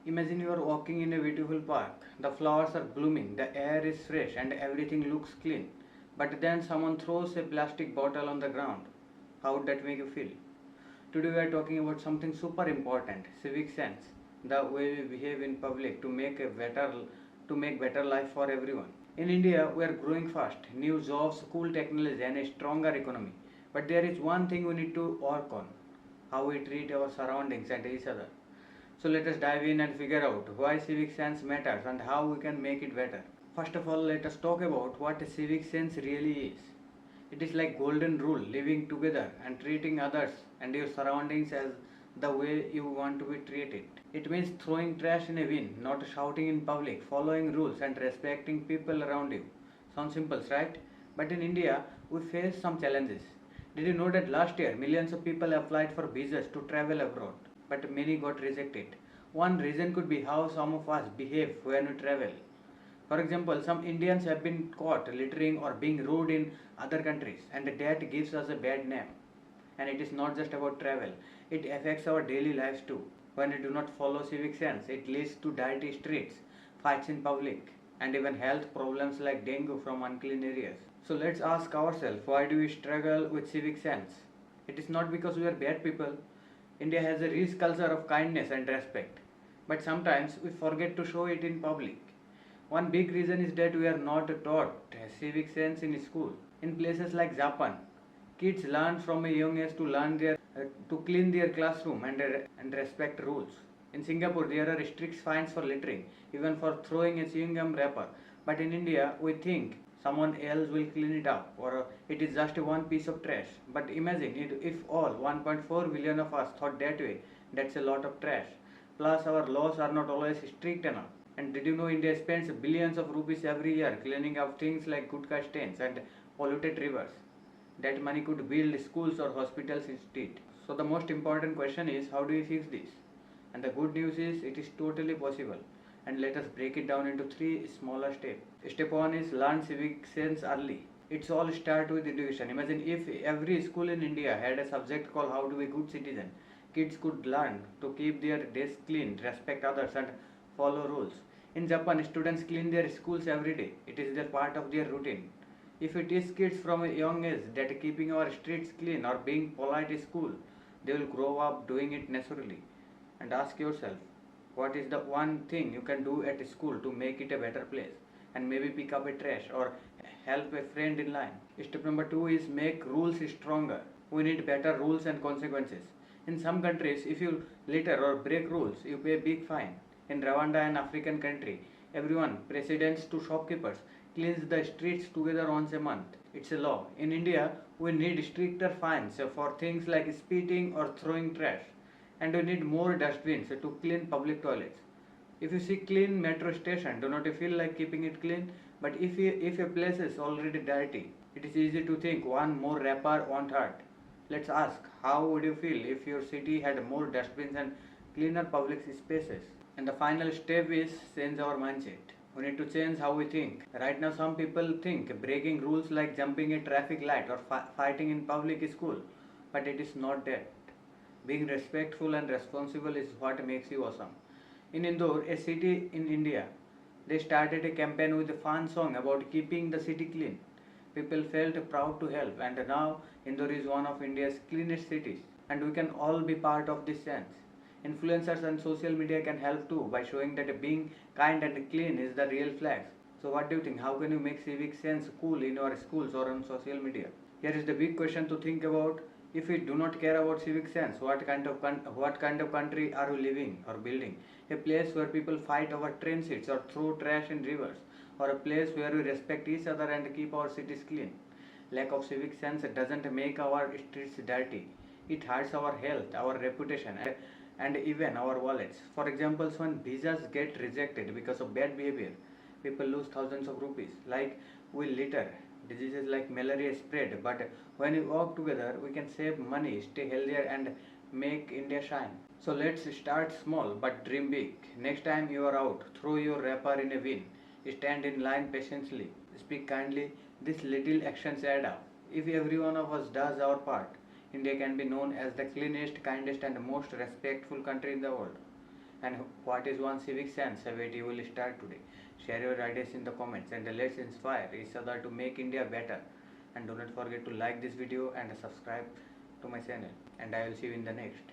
Imagine you are walking in a beautiful park. The flowers are blooming, the air is fresh, and everything looks clean. But then someone throws a plastic bottle on the ground. How would that make you feel? Today we are talking about something super important, civic sense, the way we behave in public to make better life for everyone. In India, we are growing fast, new jobs, cool technology, and a stronger economy. But there is one thing we need to work on: how we treat our surroundings and each other. So let us dive in and figure out why civic sense matters and how we can make it better. First of all, let us talk about what a civic sense really is. It is like golden rule, living together and treating others and your surroundings as the way you want to be treated. It means throwing trash in a bin, not shouting in public, following rules and respecting people around you. Sounds simple, right? But in India, we face some challenges. Did you know that last year millions of people applied for visas to travel abroad, but many got rejected? One reason could be how some of us behave when we travel. For example, some Indians have been caught littering or being rude in other countries, and that gives us a bad name. And it is not just about travel, it affects our daily lives too. When we do not follow civic sense, it leads to dirty streets, fights in public, and even health problems like dengue from unclean areas. So let's ask ourselves, why do we struggle with civic sense? It is not because we are bad people. India has a rich culture of kindness and respect, but sometimes we forget to show it in public. One big reason is that we are not taught civic sense in school. In places like Japan, kids learn from a young age to clean their classroom and respect rules. In Singapore, there are strict fines for littering, even for throwing a chewing gum wrapper. But in India, we think someone else will clean it up, or it is just one piece of trash. But imagine it, if all 1.4 billion of us thought that way. That's a lot of trash. Plus, our laws are not always strict enough. And did you know India spends billions of rupees every year cleaning up things like gutka stains and polluted rivers? That money could build schools or hospitals instead. So the most important question is, how do we fix this? And the good news is it is totally possible. And let us break it down into three smaller steps. Step 1 is learn civic sense early. It's all start with education. Imagine if every school in India had a subject called how to be good citizen. Kids could learn to keep their desks clean, respect others, and follow rules. In Japan, students clean their schools every day. It is their part of their routine. If we teach kids from a young age that keeping our streets clean or being polite is cool, they will grow up doing it naturally. And ask yourself, what is the one thing you can do at school to make it a better place? And maybe pick up a trash or help a friend in line. Step number 2 is make rules stronger. We need better rules and consequences. In some countries, if you litter or break rules, you pay a big fine. In Rwanda, an African country, everyone, presidents to shopkeepers, cleans the streets together once a month. It's a law. In India, we need stricter fines for things like spitting or throwing trash. And we need more dustbins to clean public toilets. If you see clean metro station, do not you feel like keeping it clean? But if a place is already dirty, it is easy to think one more wrapper won't hurt. Let's ask, how would you feel if your city had more dustbins and cleaner public spaces? And the final step is change our mindset. We need to change how we think. Right now, some people think breaking rules like jumping a traffic light or fighting in public is cool, but it is not that. Being respectful and responsible is what makes you awesome. In Indore, a city in India, they started a campaign with a fun song about keeping the city clean. People felt proud to help, and now Indore is one of India's cleanest cities, and we can all be part of this change. Influencers and social media can help too by showing that being kind and clean is the real flex. So, what do you think? How can you make civic sense cool in your schools or on social media? Here is the big question to think about. If we do not care about civic sense, what kind of country are we living or building? A place where people fight over train seats or throw trash in rivers, or a place where we respect each other and keep our cities clean? Lack of civic sense doesn't make our streets dirty. It hurts our health, our reputation, and even our wallets. For example, when visas get rejected because of bad behavior, people lose thousands of rupees. Like we litter, diseases like malaria spread, but when we work together, we can save money, stay healthier, and make India shine. So let's start small but dream big. Next time you are out, throw your wrapper in a bin. Stand in line patiently. Speak kindly. These little actions add up. If every one of us does our part, India can be known as the cleanest, kindest, and most respectful country in the world. And what is one civic sense habit you will start today? Share your ideas in the comments and let's inspire each other to make India better. And do not forget to like this video and subscribe to my channel. And I will see you in the next.